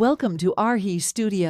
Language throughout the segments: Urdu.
Welcome to Arhi Studio.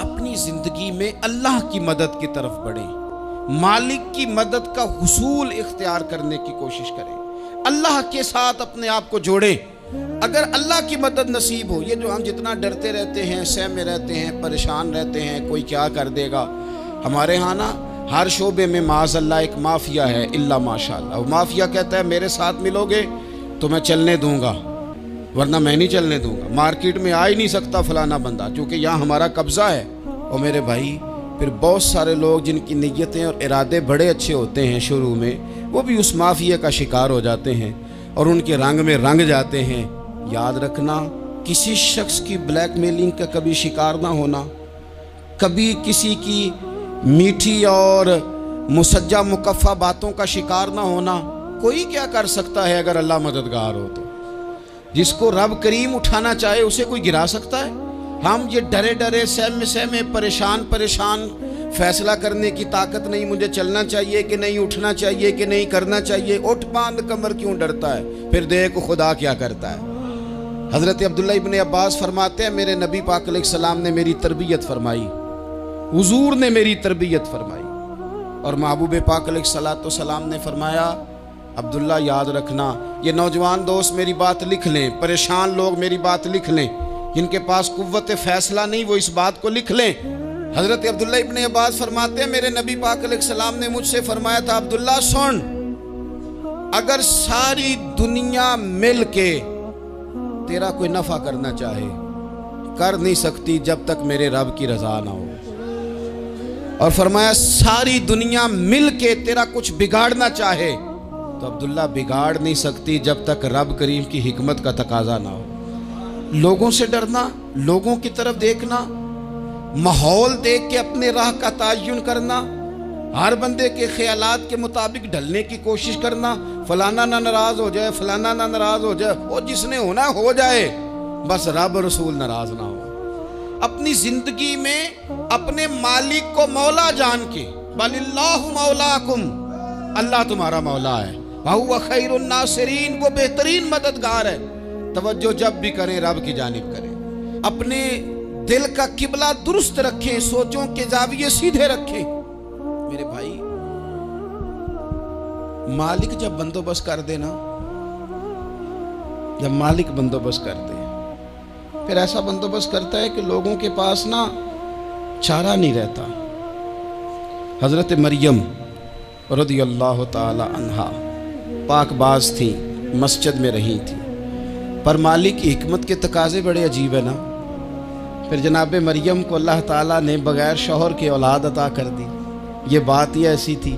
اپنی زندگی میں اللہ کی مدد کی طرف بڑھیں، مالک کی مدد کا حصول اختیار کرنے کی کوشش کریں، اللہ کے ساتھ اپنے آپ کو جوڑیں۔ اگر اللہ کی مدد نصیب ہو، یہ جو ہم جتنا ڈرتے رہتے ہیں، سہمے رہتے ہیں، پریشان رہتے ہیں کوئی کیا کر دے گا، ہمارے ہاں نا ہر شعبے میں معاذ اللہ ایک مافیا ہے، الا ماشاءاللہ۔ وہ مافیا کہتا ہے میرے ساتھ ملو گے تو میں چلنے دوں گا، ورنہ میں نہیں چلنے دوں گا، مارکیٹ میں آ ہی نہیں سکتا فلانا بندہ، کیونکہ یہاں ہمارا قبضہ ہے۔ اور میرے بھائی پھر بہت سارے لوگ جن کی نیتیں اور ارادے بڑے اچھے ہوتے ہیں شروع میں، وہ بھی اس مافیا کا شکار ہو جاتے ہیں اور ان کے رنگ میں رنگ جاتے ہیں۔ یاد رکھنا، کسی شخص کی بلیک میلنگ کا کبھی شکار نہ ہونا، کبھی کسی کی میٹھی اور مسجع مکفہ باتوں کا شکار نہ ہونا۔ کوئی کیا کر سکتا ہے اگر اللہ مددگار ہو تو؟ جس کو رب کریم اٹھانا چاہے اسے کوئی گرا سکتا ہے؟ ہم یہ ڈرے ڈرے سہمے پریشان فیصلہ کرنے کی طاقت نہیں، مجھے چلنا چاہیے کہ نہیں، اٹھنا چاہیے کہ نہیں، کرنا چاہیے، اٹھ باندھ کمر کیوں ڈرتا ہے؟ پھر دیکھ خدا کیا کرتا ہے۔ حضرت عبداللہ ابن عباس فرماتے ہیں میرے نبی پاک علیہ السلام نے میری تربیت فرمائی، حضور نے میری تربیت فرمائی، اور محبوب پاک علیہ السلام نے فرمایا عبداللہ یاد رکھنا، یہ نوجوان دوست میری بات لکھ لیں، پریشان لوگ میری بات لکھ لیں، جن کے پاس قوت فیصلہ نہیں وہ اس بات کو لکھ لیں۔ حضرت عبداللہ ابن عباس فرماتے ہیں میرے نبی پاک علیہ السلام نے مجھ سے فرمایا تھا عبداللہ سن، اگر ساری دنیا مل کے تیرا کوئی نفع کرنا چاہے کر نہیں سکتی جب تک میرے رب کی رضا نہ ہو، اور فرمایا ساری دنیا مل کے تیرا کچھ بگاڑنا چاہے تو عبداللہ بگاڑ نہیں سکتی جب تک رب کریم کی حکمت کا تقاضا نہ ہو۔ لوگوں سے ڈرنا، لوگوں کی طرف دیکھنا، ماحول دیکھ کے اپنے راہ کا تعین کرنا، ہر بندے کے خیالات کے مطابق ڈھلنے کی کوشش کرنا، فلانا نہ ناراض ہو جائے، فلانا نہ ناراض ہو جائے، وہ جس نے ہونا ہو جائے، بس رب رسول ناراض نہ ہو۔ اپنی زندگی میں اپنے مالک کو مولا جان کے، بل اللہ مولاکم، اللہ تمہارا مولا ہے، وَهُوَ خَيْرُ النَّاصِرِينَ، وہ بہترین مددگار ہے۔ توجہ جب بھی کریں رب کی جانب کریں، اپنے دل کا قبلہ درست رکھیں، سوچوں کے زاویے سیدھے رکھیں۔ میرے بھائی مالک جب بندوبست کر دے نا، جب مالک بندوبست کر دے پھر ایسا بندوبست کرتا ہے کہ لوگوں کے پاس نا چارہ نہیں رہتا۔ حضرت مریم رضی اللہ تعالی عنہا پاک باز تھیں، مسجد میں رہی تھیں، پر مالک کی حکمت کے تقاضے بڑے عجیب ہے نا۔ پھر جناب مریم کو اللہ تعالیٰ نے بغیر شوہر کے اولاد عطا کر دی۔ یہ بات ہی ایسی تھی،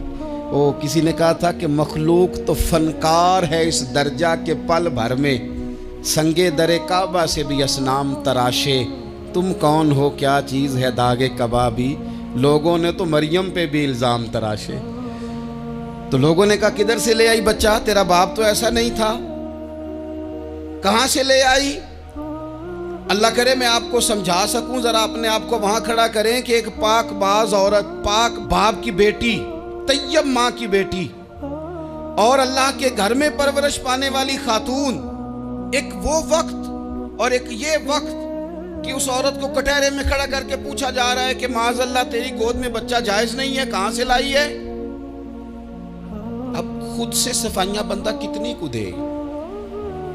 وہ کسی نے کہا تھا کہ مخلوق تو فنکار ہے اس درجہ کے پل بھر میں سنگے در کعبہ سے بھی اصنام تراشے، تم کون ہو کیا چیز ہے داغ کبابی، لوگوں نے تو مریم پہ بھی الزام تراشے۔ تو لوگوں نے کہا کدھر سے لے آئی بچہ، تیرا باپ تو ایسا نہیں تھا، کہاں سے لے آئی؟ اللہ کرے میں آپ کو سمجھا سکوں، ذرا اپنے آپ کو وہاں کھڑا کریں کہ ایک پاک باز عورت، پاک باپ کی بیٹی، طیب ماں کی بیٹی، اور اللہ کے گھر میں پرورش پانے والی خاتون، ایک وہ وقت اور ایک یہ وقت کہ اس عورت کو کٹہرے میں کھڑا کر کے پوچھا جا رہا ہے کہ معاذ اللہ تیری گود میں بچہ جائز نہیں ہے، کہاں سے لائی ہے؟ اب خود سے صفائیاں بندہ کتنی کو دے،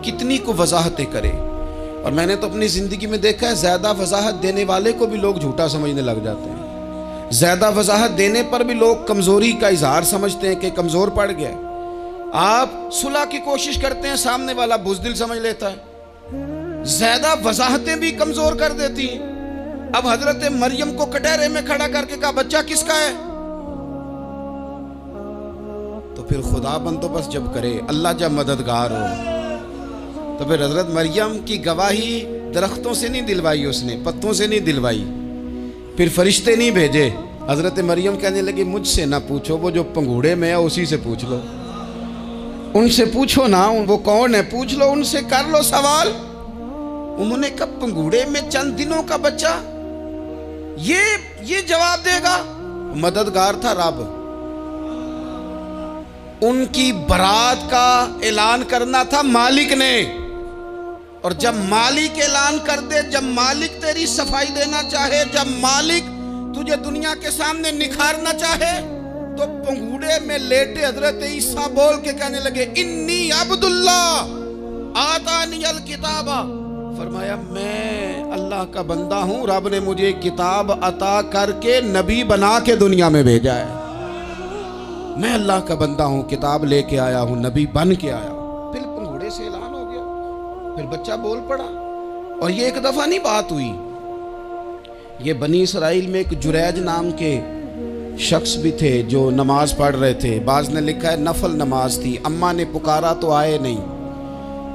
کتنی کو وضاحتیں کرے۔ اور میں نے تو اپنی زندگی میں دیکھا ہے زیادہ وضاحت دینے والے کو بھی لوگ جھوٹا سمجھنے لگ جاتے ہیں، زیادہ وضاحت دینے پر بھی لوگ کمزوری کا اظہار سمجھتے ہیں کہ کمزور پڑ گیا۔ آپ صلح کی کوشش کرتے ہیں، سامنے والا بزدل سمجھ لیتا ہے، زیادہ وضاحتیں بھی کمزور کر دیتی ہیں۔ اب حضرت مریم کو کٹہرے میں کھڑا کر کے کہا بچہ کس کا ہے؟ تو پھر خدا بندوبست جب کرے، اللہ جب مددگار ہو، تو پھر حضرت مریم کی گواہی درختوں سے نہیں دلوائی، اس نے پتوں سے نہیں دلوائی، پھر فرشتے نہیں بھیجے۔ حضرت مریم کہنے لگی مجھ سے نہ پوچھو، وہ جو پنگوڑے میں ہے اسی سے پوچھ لو، ان سے پوچھو نا، وہ کون ہے پوچھ لو، ان سے کر لو سوال۔ انہوں نے کہا پنگوڑے میں چند دنوں کا بچہ، یہ جواب دے گا؟ مددگار تھا رب، ان کی برات کا اعلان کرنا تھا مالک نے، اور جب مالک اعلان کر دے، جب مالک تیری صفائی دینا چاہے، جب مالک تجھے دنیا کے سامنے نکھارنا چاہے، تو پنگوڑے میں لیٹے حضرت عیسیٰ بول کے کہنے لگے انی عبداللہ آتانی الکتاب، فرمایا میں اللہ کا بندہ ہوں، رب نے مجھے کتاب عطا کر کے نبی بنا کے دنیا میں بھیجا ہے، میں اللہ کا بندہ ہوں، کتاب لے کے آیا ہوں، نبی بن کے آیا ہوں۔ پھر پنگوڑے سے اعلان ہو گیا، پھر بچہ بول پڑا۔ اور یہ ایک دفعہ نہیں بات ہوئی، یہ بنی اسرائیل میں ایک جریج نام کے شخص بھی تھے جو نماز پڑھ رہے تھے، بعض نے لکھا ہے نفل نماز تھی، اماں نے پکارا تو آئے نہیں،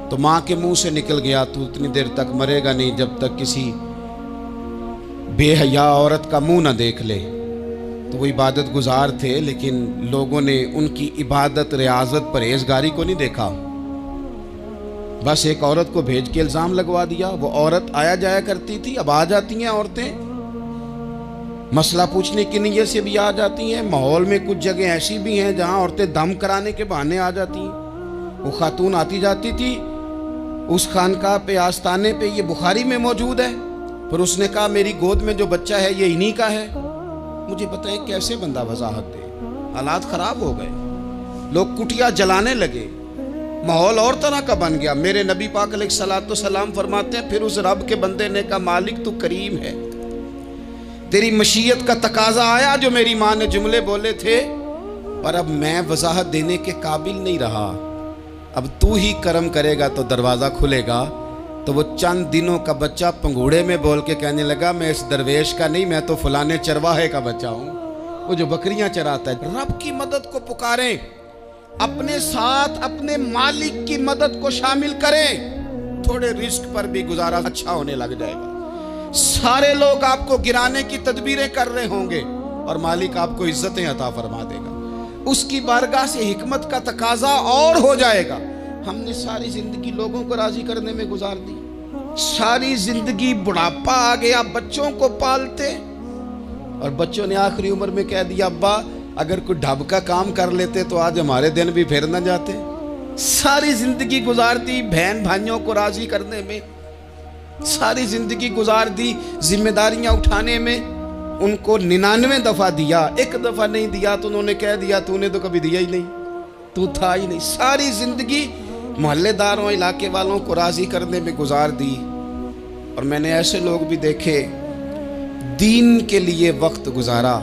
تو ماں کے منہ سے نکل گیا تو اتنی دیر تک مرے گا نہیں جب تک کسی بے حیا عورت کا منہ نہ دیکھ لے۔ تو وہ عبادت گزار تھے، لیکن لوگوں نے ان کی عبادت، ریاضت، پرہیزگاری کو نہیں دیکھا، بس ایک عورت کو بھیج کے الزام لگوا دیا۔ وہ عورت آیا جایا کرتی تھی، اب آ جاتی ہیں عورتیں، مسئلہ پوچھنے کی نیت سے بھی آ جاتی ہیں۔ ماحول میں کچھ جگہ ایسی بھی ہیں جہاں عورتیں دم کرانے کے بہانے آ جاتی ہیں۔ وہ خاتون آتی جاتی تھی اس خانقاہ پہ، آستانے پہ، یہ بخاری میں موجود ہے، پھر اس نے کہا میری گود میں جو بچہ ہے یہ انہی کا ہے۔ مجھے بتائیں کیسے بندہ وضاحت دے؟ حالات خراب ہو گئے، لوگ کٹیا جلانے لگے، ماحول اور طرح کا بن گیا۔ میرے نبی پاک علیہ الصلوۃ والسلام فرماتے ہیں پھر اس رب کے بندے نے کہا مالک تو کریم ہے، تیری مشیت کا تقاضا آیا جو میری ماں نے جملے بولے تھے، پر اب میں وضاحت دینے کے قابل نہیں رہا، اب تو ہی کرم کرے گا تو دروازہ کھلے گا۔ تو وہ چند دنوں کا بچہ پنگوڑے میں بول کے کہنے لگا میں اس درویش کا نہیں، میں تو فلانے چرواہے کا بچہ ہوں، وہ جو بکریاں چراتا ہے۔ رب کی مدد کو پکاریں، اپنے ساتھ اپنے مالک کی مدد کو شامل کریں، تھوڑے رزق پر بھی گزارا اچھا ہونے لگ جائے گا۔ سارے لوگ آپ کو گرانے کی تدبیریں کر رہے ہوں گے اور مالک آپ کو عزتیں عطا فرما دے گا، اس کی بارگاہ سے حکمت کا تقاضا اور ہو جائے گا۔ ہم نے ساری زندگی لوگوں کو راضی کرنے میں گزار دی، ساری زندگی بڑھاپا آ گیا بچوں کو پالتے، اور بچوں نے آخری عمر میں کہہ دیا ابا اگر کوئی ڈھب کا کام کر لیتے تو آج ہمارے دن بھی پھر نہ جاتے۔ ساری زندگی گزار دی بہن بھائیوں کو راضی کرنے میں، ساری زندگی گزار دی ذمہ داریاں اٹھانے میں، ان کو 99 دفعہ دیا، ایک دفعہ نہیں دیا تو انہوں نے کہہ دیا تو نے تو کبھی دیا ہی نہیں، تو تھا ہی نہیں۔ ساری زندگی محلے داروں، علاقے والوں کو راضی کرنے میں گزار دی۔ اور میں نے ایسے لوگ بھی دیکھے دین کے لیے وقت گزارا،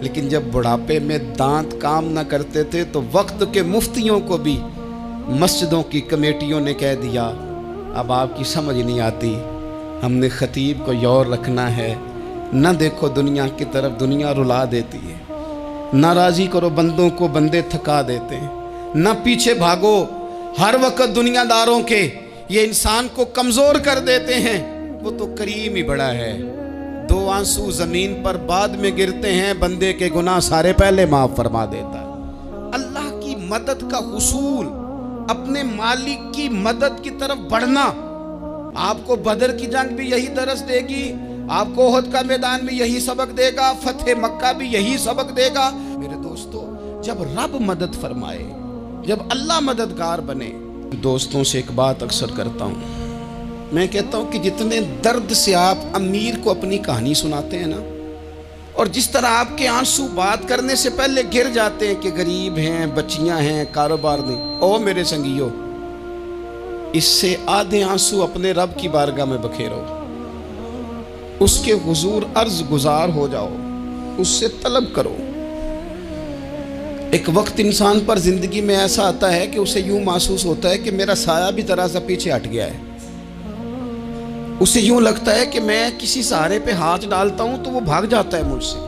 لیکن جب بڑھاپے میں دانت کام نہ کرتے تھے تو وقت کے مفتیوں کو بھی مسجدوں کی کمیٹیوں نے کہہ دیا اب آپ کی سمجھ نہیں آتی، ہم نے خطیب کو یور رکھنا ہے، نہ دیکھو دنیا کی طرف، دنیا رلا دیتی ہے، نہ راضی کرو بندوں کو، بندے تھکا دیتے ہیں، نہ پیچھے بھاگو ہر وقت دنیا داروں کے، یہ انسان کو کمزور کر دیتے ہیں۔ وہ تو کریم ہی بڑا ہے، 2 آنسو زمین پر بعد میں گرتے ہیں، بندے کے گناہ سارے پہلے معاف فرما دیتا ہے۔ اللہ کی مدد کا حصول، اپنے مالک کی مدد کی طرف بڑھنا، آپ کو بدر کی جنگ بھی یہی درس دے گی، آپ کو احد کا میدان بھی یہی سبق دے گا، فتح مکہ بھی یہی سبق دے گا۔ میرے دوستو جب رب مدد فرمائے، جب اللہ مددگار بنے، دوستوں سے ایک بات اکثر کرتا ہوں، میں کہتا ہوں کہ جتنے درد سے آپ امیر کو اپنی کہانی سناتے ہیں نا، اور جس طرح آپ کے آنسو بات کرنے سے پہلے گر جاتے ہیں کہ غریب ہیں، بچیاں ہیں، کاروبار نہیں، او میرے سنگیو، اس سے آدھے آنسو اپنے رب کی بارگاہ میں بکھیرو، اس کے حضور عرض گزار ہو جاؤ، اس سے طلب کرو۔ ایک وقت انسان پر زندگی میں ایسا آتا ہے کہ اسے یوں محسوس ہوتا ہے کہ میرا سایہ بھی ذرا سا پیچھے ہٹ گیا ہے، اسے یوں لگتا ہے کہ میں کسی سہارے پہ ہاتھ ڈالتا ہوں تو وہ بھاگ جاتا ہے مجھ سے،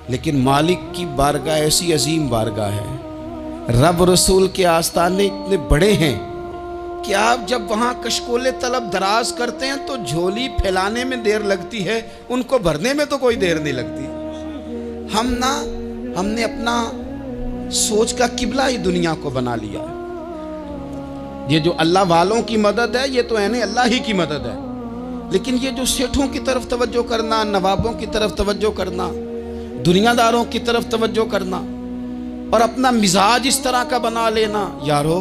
لیکن مالک کی بارگاہ ایسی عظیم بارگاہ ہے، رب رسول کے آستانے اتنے بڑے ہیں کہ آپ جب وہاں کشکول طلب دراز کرتے ہیں تو جھولی پھیلانے میں دیر لگتی ہے، ان کو بھرنے میں تو کوئی دیر نہیں لگتی۔ ہم نے اپنا سوچ کا قبلہ ہی دنیا کو بنا لیا ہے۔ یہ جو اللہ والوں کی مدد ہے یہ تو ہے نہیں، اللہ ہی کی مدد ہے، لیکن یہ جو سیٹھوں کی طرف توجہ کرنا، نوابوں کی طرف توجہ کرنا، دنیا داروں کی طرف توجہ کرنا، اور اپنا مزاج اس طرح کا بنا لینا، یارو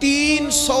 300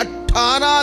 18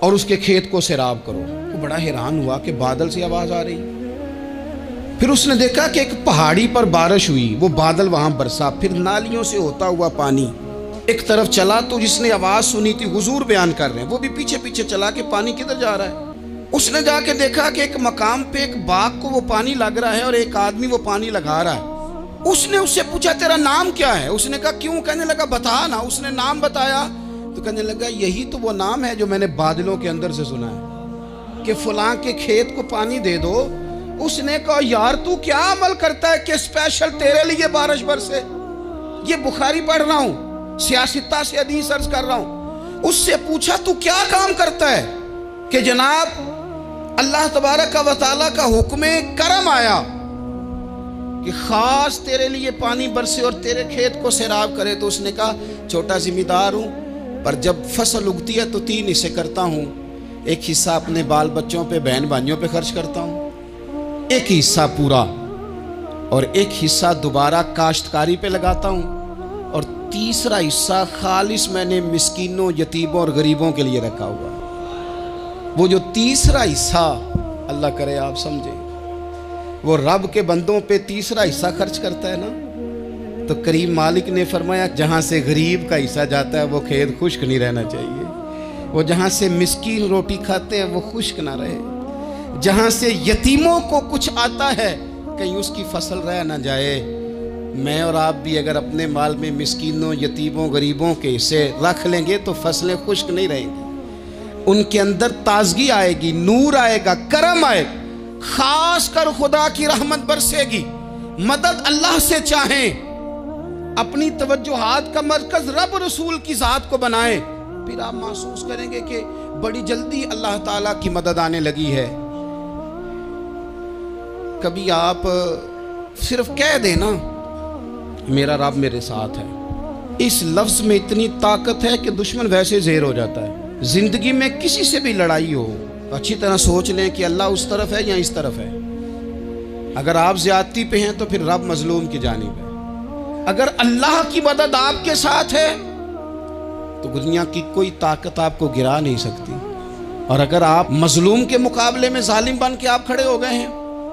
اور اس کے کھیت کو سیراب کرو۔ وہ بڑا حیران ہوا کہ بادل سے آواز آ رہی۔ پھر اس نے دیکھا کہ ایک پہاڑی پر بارش ہوئی، وہ بادل وہاں برسا، پھر نالیوں سے ہوتا ہوا پانی ایک طرف چلا۔ تو جس نے آواز سنی تھی، حضور بیان کر رہے ہیں، وہ بھی پیچھے پیچھے چلا کہ پانی کدھر جا رہا ہے۔ اس نے جا کے دیکھا کہ ایک مقام پہ ایک باغ کو وہ پانی لگ رہا ہے اور ایک آدمی وہ پانی لگا رہا ہے۔ اس نے اس سے پوچھا تیرا نام کیا ہے؟ اس نے کہا کیوں؟ کہنے لگا بتا نا۔ اس نے نام بتایا تو کہنے لگا یہی تو وہ نام ہے جو میں نے بادلوں کے اندر سے سنا ہے کہ فلاں کے کھیت کو پانی دے دو۔ اس نے کہا یار تو کیا عمل کرتا ہے کہ اسپیشل تیرے لیے بارش برسے؟ یہ بخاری پڑھ رہا ہوں، سیاستہ سے حدیث عرض کر رہا ہوں۔ اس سے پوچھا تو کیا کام کرتا ہے کہ جناب اللہ تبارک و تعالیٰ کا حکم کرم آیا کہ خاص تیرے لیے پانی برسے اور تیرے کھیت کو سیراب کرے؟ تو اس نے کہا چھوٹا ذمہ دار ہوں، پر جب فصل اگتی ہے تو 3 حصے کرتا ہوں۔ ایک حصہ اپنے بال بچوں پہ، بہن بھائیوں پہ خرچ کرتا ہوں، ایک حصہ پورا، اور ایک حصہ دوبارہ کاشتکاری پہ لگاتا ہوں، اور تیسرا حصہ خالص میں نے مسکینوں، یتیموں اور غریبوں کے لیے رکھا ہوا۔ وہ جو تیسرا حصہ، اللہ کرے آپ سمجھے، وہ رب کے بندوں پہ تیسرا حصہ خرچ کرتا ہے نا، تو کریم مالک نے فرمایا جہاں سے غریب کا حصہ جاتا ہے وہ کھیت خشک نہیں رہنا چاہیے، وہ جہاں سے مسکین روٹی کھاتے ہیں وہ خشک نہ رہے، جہاں سے یتیموں کو کچھ آتا ہے کہیں اس کی فصل رہ نہ جائے۔ میں اور آپ بھی اگر اپنے مال میں مسکینوں، یتیموں، غریبوں کے حصے رکھ لیں گے تو فصلیں خشک نہیں رہیں گی، ان کے اندر تازگی آئے گی، نور آئے گا، کرم آئے گا، خاص کر خدا کی رحمت برسے گی۔ مدد اللہ سے چاہیں، اپنی توجہات کا مرکز رب رسول کی ذات کو بنائیں، پھر آپ محسوس کریں گے کہ بڑی جلدی اللہ تعالیٰ کی مدد آنے لگی ہے۔ کبھی آپ صرف کہہ دیں نا میرا رب میرے ساتھ ہے، اس لفظ میں اتنی طاقت ہے کہ دشمن ویسے زہر ہو جاتا ہے۔ زندگی میں کسی سے بھی لڑائی ہو، اچھی طرح سوچ لیں کہ اللہ اس طرف ہے یا اس طرف ہے۔ اگر آپ زیادتی پہ ہیں تو پھر رب مظلوم کی جانب ہے۔ اگر اللہ کی مدد آپ کے ساتھ ہے تو دنیا کی کوئی طاقت آپ کو گرا نہیں سکتی، اور اگر آپ مظلوم کے مقابلے میں ظالم بن کے آپ کھڑے ہو گئے ہیں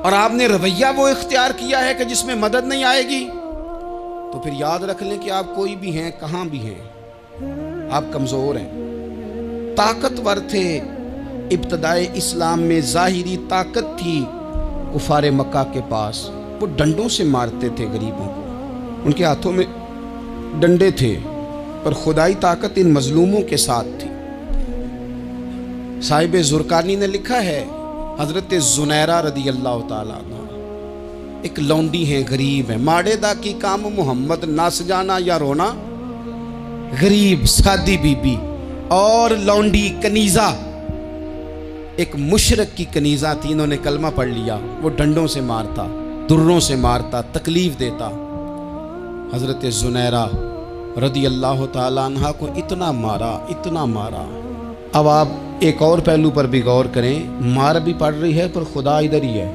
اور آپ نے رویہ وہ اختیار کیا ہے کہ جس میں مدد نہیں آئے گی، تو پھر یاد رکھ لیں کہ آپ کوئی بھی ہیں، کہاں بھی ہیں، آپ کمزور ہیں۔ طاقتور تھے ابتدائے اسلام میں، ظاہری طاقت تھی کفار مکہ کے پاس، وہ ڈنڈوں سے مارتے تھے غریبوں کو، ان کے ہاتھوں میں ڈنڈے تھے، پر خدائی طاقت ان مظلوموں کے ساتھ تھی۔ صاحب زرقانی نے لکھا ہے حضرت زنیرہ رضی اللہ تعالیٰ عنہ ایک لونڈی ہیں، غریب ہیں، ماڑے دا کی کام محمد نس جانا یا رونا، غریب سادی بی بی اور لونڈی کنیزہ، ایک مشرک کی کنیزہ تھی، انہوں نے کلمہ پڑھ لیا، وہ ڈنڈوں سے مارتا، دروں سے مارتا، تکلیف دیتا۔ حضرت زنیرہ رضی اللہ تعالیٰ عنہ کو اتنا مارا، اتنا مارا۔ اب آپ ایک اور پہلو پر بھی غور کریں، مار بھی پڑ رہی ہے پر خدا ادھر ہی ہے،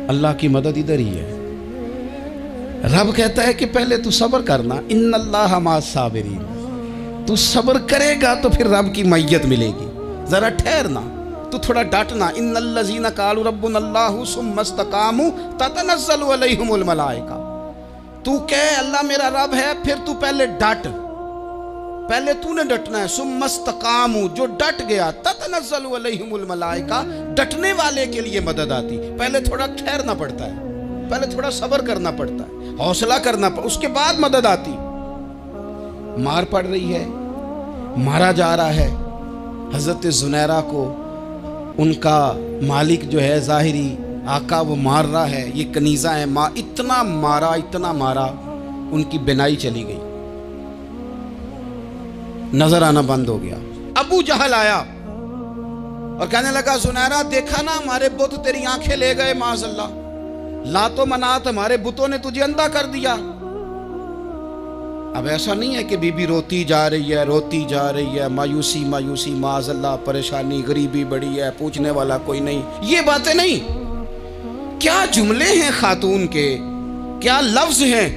اللہ کی مدد ادھر ہی ہے۔ رب کہتا ہے کہ پہلے تو صبر کرنا، ان اللہ مع الصابرین، تو صبر کرے گا تو پھر رب کی معیت ملے گی، ذرا ٹھہرنا، تو تھوڑا ڈٹنا۔ ان الذین قالوا ربنا اللہ ثم استقاموا تتنزل علیہم الملائکہ، تو کہے اللہ میرا رب ہے، پھر تو پہلے ڈٹ، پہلے تو نے ڈٹنا ہے۔ ثم استقاموا، جو ڈٹ گیا، تتنزل علیہم الملائکہ، ڈٹنے والے کے لیے مدد آتی، پہلے تھوڑا ٹھہرنا پڑتا ہے، پہلے تھوڑا صبر کرنا پڑتا ہے، حوصلہ کرنا پڑتا ہے، اس کے بعد مدد آتی۔ مار پڑ رہی ہے، مارا جا رہا ہے حضرت زنیرہ کو، ان کا مالک جو ہے ظاہری آقا وہ مار رہا ہے، یہ کنیزہ ہے، ماں اتنا مارا، اتنا مارا، ان کی بینائی چلی گئی، نظر آنا بند ہو گیا۔ ابو جہل آیا اور کہنے لگا زنیرہ دیکھا نا ہمارے بت تیری آنکھیں لے گئے، معاذ اللہ، لات و منات ہمارے بتوں نے تجھے اندھا کر دیا۔ اب ایسا نہیں ہے کہ بی بی روتی جا رہی ہے، روتی جا رہی ہے، مایوسی مایوسی، معاذ اللہ، پریشانی، غریبی بڑی ہے، پوچھنے والا کوئی نہیں، یہ باتیں نہیں۔ کیا جملے ہیں خاتون کے، کیا لفظ ہیں۔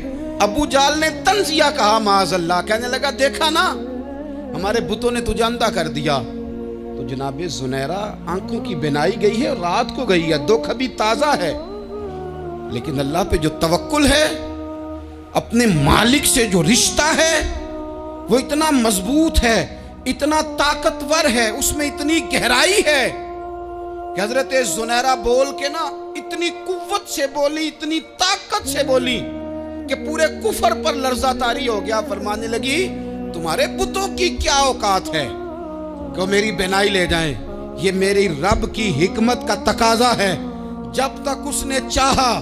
ابو جال نے تنزیہ کہا، معاذ اللہ، کہنے لگا دیکھا نا ہمارے بتوں نے تجھے اندھا کر دیا۔ تو جناب زنیرہ آنکھوں کی بینائی گئی ہے، رات کو گئی ہے، دکھ ابھی تازہ ہے، لیکن اللہ پہ جو توکل ہے، اپنے مالک سے جو رشتہ ہے وہ اتنا مضبوط ہے، اتنا طاقتور ہے، اس میں اتنی گہرائی ہے کہ حضرت زنیرہ بول کے نا اتنی قوت سے بولی، اتنی طاقت سے بولی کہ پورے کفر پر لرزہ طاری ہو گیا۔ فرمانے لگی تمہارے بتوں کی کیا اوقات ہے کہ میری بینائی لے جائیں، یہ میری رب کی حکمت کا تقاضا ہے۔ جب تک اس نے چاہا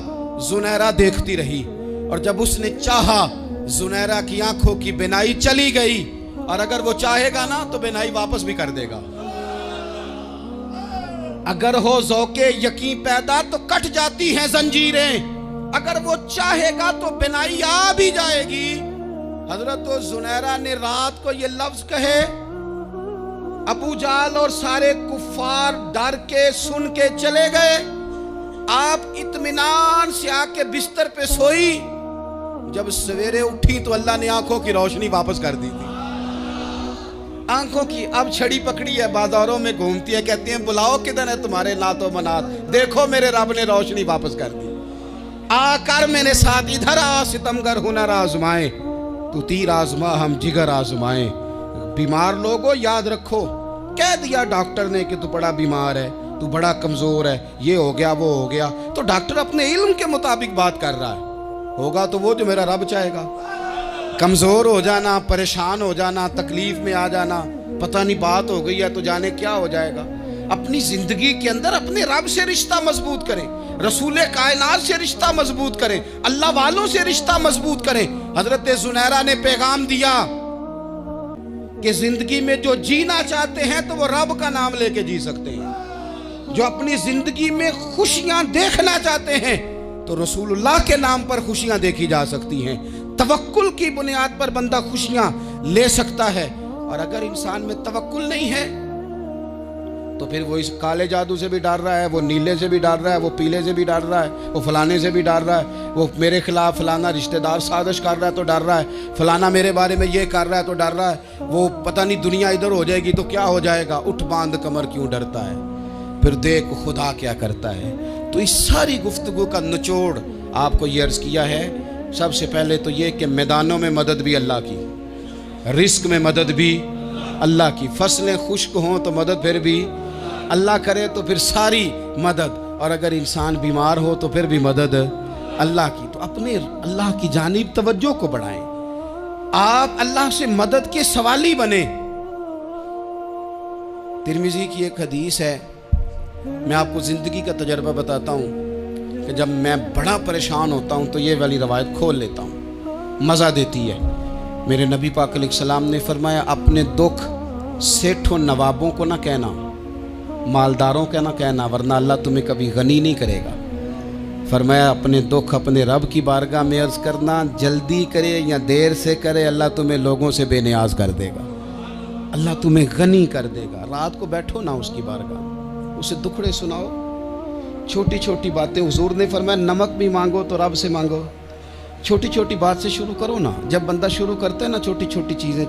زنیرہ دیکھتی رہی، اور جب اس نے چاہا زنیرہ کی آنکھوں کی بینائی چلی گئی، اور اگر وہ چاہے گا نا تو بینائی واپس بھی کر دے گا۔ اگر ہو ذوق یقین پیدا تو کٹ جاتی ہیں زنجیریں، اگر وہ چاہے گا تو بینائی آ بھی جائے گی۔ حضرت زنیرہ نے رات کو یہ لفظ کہے، ابو جہل اور سارے کفار ڈر کے سن کے چلے گئے، آپ اطمینان سے آ کے بستر پہ سوئی۔ جب سویرے اٹھی تو اللہ نے آنکھوں کی روشنی واپس کر دی تھی۔ آنکھوں کی اب چھڑی پکڑی ہے، بازاروں میں گھومتی ہے، کہتی ہیں بلاؤ کدھر ہے تمہارے نعت و منات، دیکھو میرے رب نے روشنی واپس کر دی۔ آ کر میرے ساتھ ادھر آ، ستمگر ہنر آزمائے، تو تیر آزما ہم جگر آزمائے۔ بیمار لوگوں یاد رکھو، کہہ دیا ڈاکٹر نے کہ تو بڑا بیمار ہے، تو بڑا کمزور ہے، یہ ہو گیا وہ ہو گیا، تو ڈاکٹر اپنے علم کے مطابق بات کر رہا ہے، ہوگا تو وہ جو میرا رب چاہے گا۔ کمزور ہو جانا، پریشان ہو جانا، تکلیف میں آ جانا، پتہ نہیں بات ہو گئی ہے تو جانے کیا ہو جائے گا۔ اپنی زندگی کے اندر اپنے رب سے رشتہ مضبوط کریں، رسول کائنات سے رشتہ مضبوط کریں، اللہ والوں سے رشتہ مضبوط کریں۔ حضرت زنیرہ نے پیغام دیا کہ زندگی میں جو جینا چاہتے ہیں تو وہ رب کا نام لے کے جی سکتے ہیں، جو اپنی زندگی میں خوشیاں دیکھنا چاہتے ہیں تو رسول اللہ کے نام پر خوشیاں دیکھی جا سکتی ہیں۔ توکل کی بنیاد پر بندہ خوشیاں لے سکتا ہے، اور اگر انسان میں توکل نہیں ہے تو پھر وہ اس کالے جادو سے بھی ڈر رہا ہے، وہ نیلے سے بھی ڈر رہا ہے، وہ پیلے سے بھی ڈر رہا ہے، وہ فلانے سے بھی ڈر رہا ہے، وہ میرے خلاف فلانا رشتہ دار سازش کر رہا ہے تو ڈر رہا ہے، فلانا میرے بارے میں یہ کر رہا ہے تو ڈر رہا ہے، وہ پتہ نہیں دنیا ادھر ہو جائے گی تو کیا ہو جائے گا، اٹھ باندھ کمر کیوں ڈرتا ہے، پھر دیکھ خدا کیا کرتا ہے۔ تو اس ساری گفتگو کا نچوڑ آپ کو یہ عرض کیا ہے، سب سے پہلے تو یہ کہ میدانوں میں مدد بھی اللہ کی، رزق میں مدد بھی اللہ کی، فصلیں خشک ہوں تو مدد پھر بھی اللہ کرے، تو پھر ساری مدد، اور اگر انسان بیمار ہو تو پھر بھی مدد اللہ کی۔ تو اپنے اللہ کی جانب توجہ کو بڑھائیں، آپ اللہ سے مدد کے سوالی بنیں۔ ترمذی کی ایک حدیث ہے، میں آپ کو زندگی کا تجربہ بتاتا ہوں کہ جب میں بڑا پریشان ہوتا ہوں تو یہ والی روایت کھول لیتا ہوں، مزہ دیتی ہے۔ میرے نبی پاک علیہ السلام نے فرمایا اپنے دکھ سیٹھوں نوابوں کو نہ کہنا، مالداروں کا نہ کہنا، ورنہ اللہ تمہیں کبھی غنی نہیں کرے گا۔ فرمایا اپنے دکھ اپنے رب کی بارگاہ میں عرض کرنا، جلدی کرے یا دیر سے کرے اللہ تمہیں لوگوں سے بے نیاز کر دے گا، اللہ تمہیں غنی کر دے گا۔ رات کو بیٹھو نا اس کی بارگاہ، اسے دکھڑے سناؤ، چھوٹی چھوٹی باتیں، حضور نے فرمایا نمک بھی مانگو تو رب سے مانگو، چھوٹی چھوٹی بات سے شروع کرو نا۔ جب بندہ شروع کرتا ہے نا چھوٹی چھوٹی چیزیں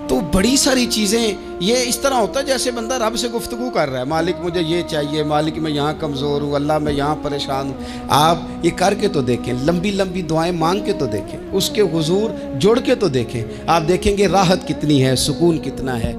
تو بڑی ساری چیزیں، یہ اس طرح ہوتا ہے جیسے بندہ رب سے گفتگو کر رہا ہے، مالک مجھے یہ چاہیے، مالک میں یہاں کمزور ہوں، اللہ میں یہاں پریشان ہوں۔ آپ یہ کر کے تو دیکھیں، لمبی لمبی دعائیں مانگ کے تو دیکھیں، اس کے حضور جڑ کے تو دیکھیں، آپ دیکھیں گے راحت کتنی ہے، سکون کتنا ہے۔